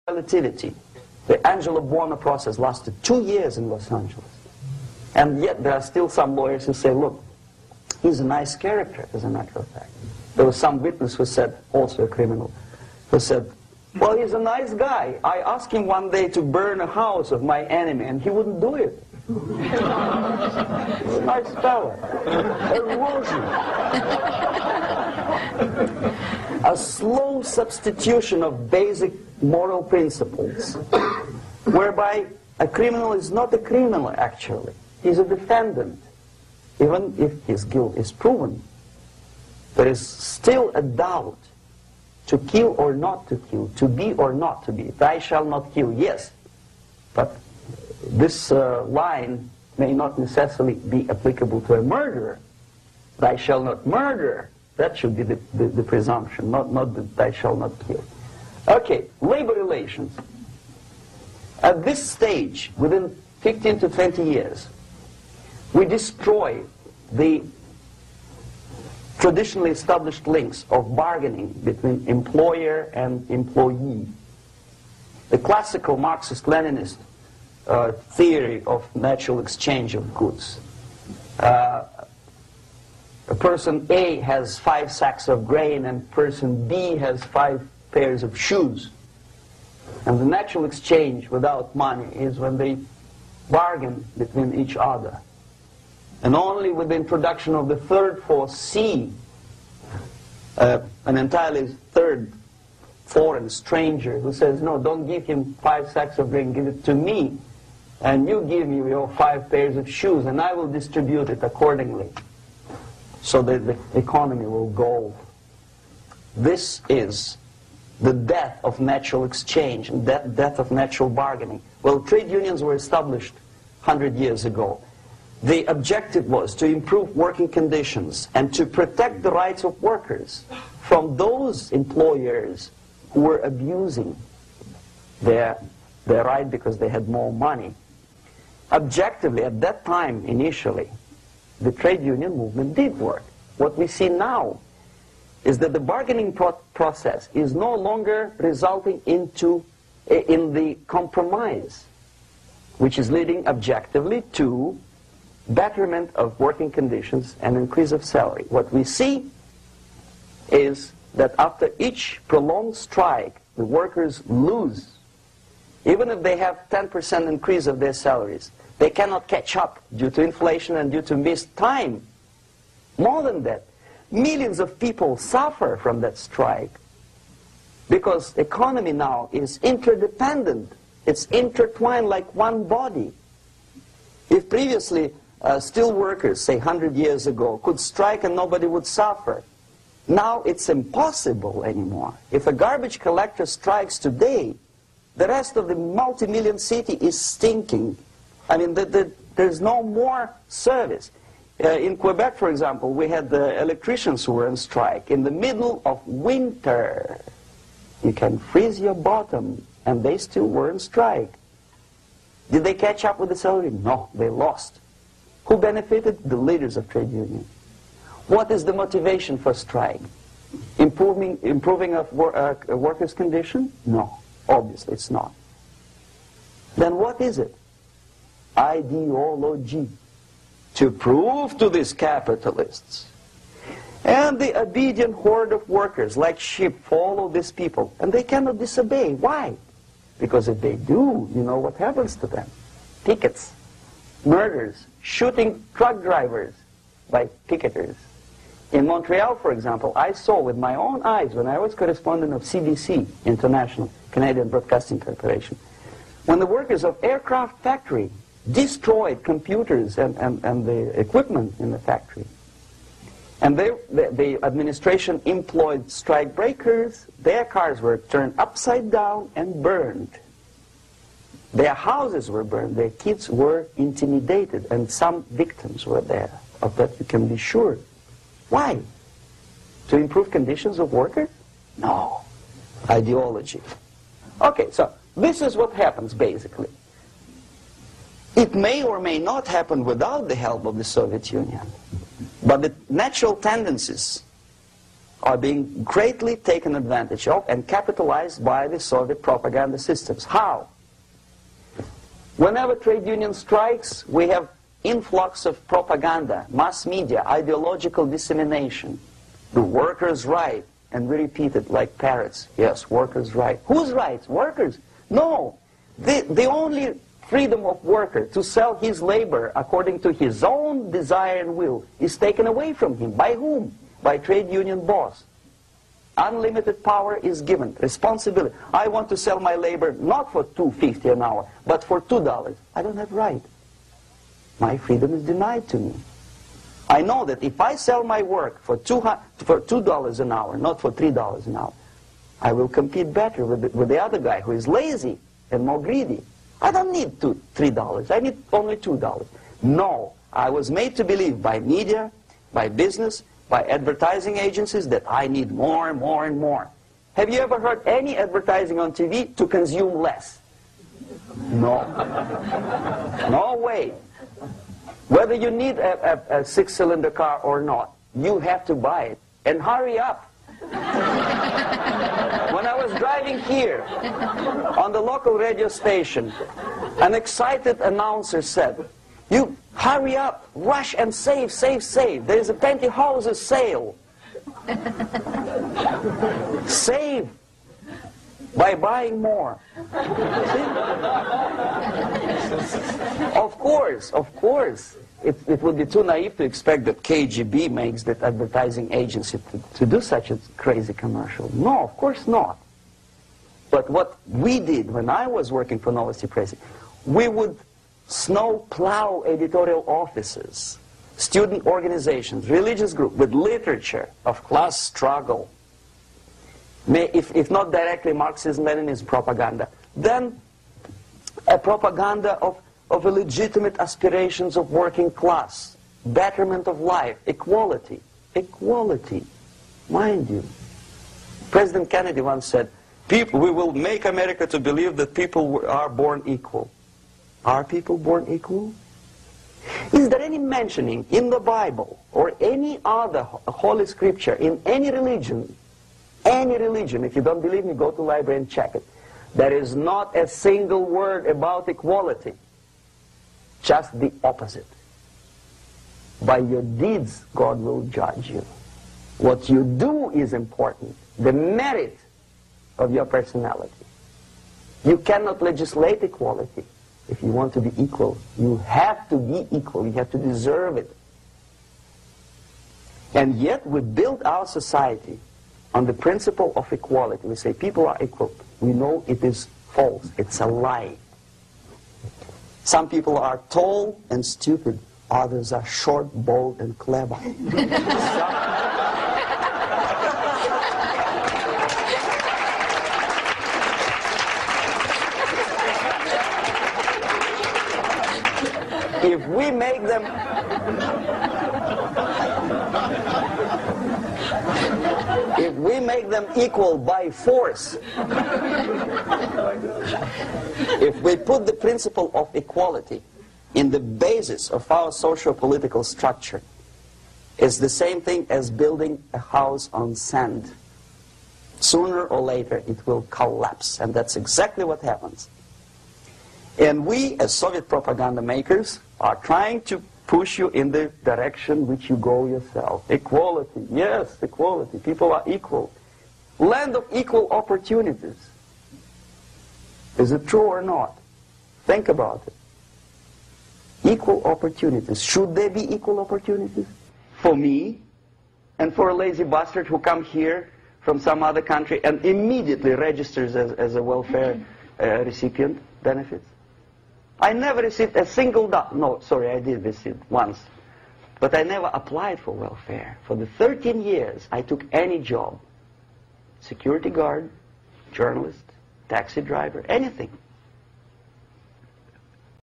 relativity. The Angelo Buono process lasted 2 years in Los Angeles. And yet there are still some lawyers who say, look, he's a nice character, as a matter of fact. There was some witness who said, also a criminal, who said, well, he's a nice guy. I asked him one day to burn a house of my enemy, and he wouldn't do it. He's a nice fella. Erosion. A slow substitution of basic moral principles, whereby a criminal is not a criminal, actually. He's a defendant. Even if his guilt is proven, there is still a doubt to kill or not to kill, to be or not to be. Thou shalt not kill, yes. But this line may not necessarily be applicable to a murderer. Thou shalt not murder. That should be the presumption, not that thou shalt not kill. Okay, labor relations. At this stage, within 15 to 20 years, we destroy the traditionally established links of bargaining between employer and employee. The classical Marxist-Leninist theory of natural exchange of goods. A person A has 5 sacks of grain and person B has 5 pairs of shoes. And the natural exchange without money is when they bargain between each other. And only with the introduction of the third force, C, an entirely third foreign stranger who says, no, don't give him 5 sacks of grain, give it to me, and you give me your 5 pairs of shoes, and I will distribute it accordingly, so that the economy will go. This is the death of natural exchange and death of natural bargaining. Well, trade unions were established 100 years ago. The objective was to improve working conditions and to protect the rights of workers from those employers who were abusing their right because they had more money. Objectively, at that time, initially, the trade union movement did work. What we see now is that the bargaining process is no longer resulting in the compromise, which is leading objectively to betterment of working conditions and increase of salary. What we see is that after each prolonged strike, the workers lose. Even if they have 10% increase of their salaries, they cannot catch up due to inflation and due to missed time. More than that, millions of people suffer from that strike because the economy now is interdependent. It's intertwined like one body. If previously steel workers, say 100 years ago, could strike and nobody would suffer, now it's impossible anymore. If a garbage collector strikes today, the rest of the multi-million city is stinking. I mean, there's no more service. In Quebec, for example, we had the electricians who were on strike in the middle of winter. You can freeze your bottom, and they still were on strike. Did they catch up with the salary? No, they lost. Who benefited? The leaders of trade unions. What is the motivation for strike? Improving of a workers' condition? No, obviously it's not. Then what is it? Ideology. To prove to these capitalists. And the obedient horde of workers, like sheep, follow these people. And they cannot disobey. Why? Because if they do, you know what happens to them. Pickets, murders, shooting truck drivers by picketers. In Montreal, for example, I saw with my own eyes when I was correspondent of CBC, International, Canadian Broadcasting Corporation, when the workers of aircraft factory destroyed computers and the equipment in the factory. And the administration employed strike breakers. Their cars were turned upside down and burned. Their houses were burned. Their kids were intimidated. And some victims were there. Of that you can be sure. Why? To improve conditions of workers? No. Ideology. Okay, so this is what happens basically. It may or may not happen without the help of the Soviet Union. But the natural tendencies are being greatly taken advantage of and capitalized by the Soviet propaganda systems. How? Whenever trade union strikes, we have influx of propaganda, mass media, ideological dissemination. The workers' right, and we repeat it like parrots. Yes, workers' right. Whose rights? Workers? No. The only freedom of worker to sell his labor according to his own desire and will is taken away from him. By whom? By trade union boss. Unlimited power is given. Responsibility. I want to sell my labor not for $2.50 an hour, but for $2. I don't have right. My freedom is denied to me. I know that if I sell my work for $2 an hour, not for $3 an hour, I will compete better with the other guy who is lazy and more greedy. I don't need $3. I need only $2. No. I was made to believe by media, by business, by advertising agencies that I need more and more and more. Have you ever heard any advertising on TV to consume less? No. No way. Whether you need a six-cylinder car or not, you have to buy it. And hurry up. When I was driving here on the local radio station, an excited announcer said, "You hurry up, rush and save, save, save. There is a pantyhose sale." Save by buying more. See? Of course. It would be too naive to expect that KGB makes that advertising agency to do such a crazy commercial. No, of course not. But what we did when I was working for Novosti Press, we would snow plow editorial offices, student organizations, religious groups with literature of class struggle. If not directly Marxism-Leninism propaganda, then a propaganda of legitimate aspirations of working class, betterment of life, equality. Equality, mind you. President Kennedy once said, we will make America to believe that people are born equal. Are people born equal? Is there any mentioning in the Bible or any other holy scripture in any religion, if you don't believe me, go to the library and check it, there is not a single word about equality. Just the opposite. By your deeds, God will judge you. What you do is important. The merit of your personality. You cannot legislate equality. If you want to be equal, you have to be equal. You have to deserve it. And yet we build our society on the principle of equality. We say people are equal. We know it is false. It's a lie. Some people are tall and stupid. Others are short, bold, and clever. If we make them equal by force, if we put the principle of equality in the basis of our socio-political structure, it's the same thing as building a house on sand. Sooner or later it will collapse, and that's exactly what happens. And we, as Soviet propaganda makers, are trying to push you in the direction which you go yourself. Equality, yes, equality. People are equal. Land of equal opportunities. Is it true or not? Think about it. Equal opportunities. Should there be equal opportunities? For me, and for a lazy bastard who comes here from some other country and immediately registers as a welfare recipient benefits? I never received a single dollar. No, sorry, I did receive once. But I never applied for welfare. For the 13 years, I took any job. Security guard, journalist, taxi driver, anything.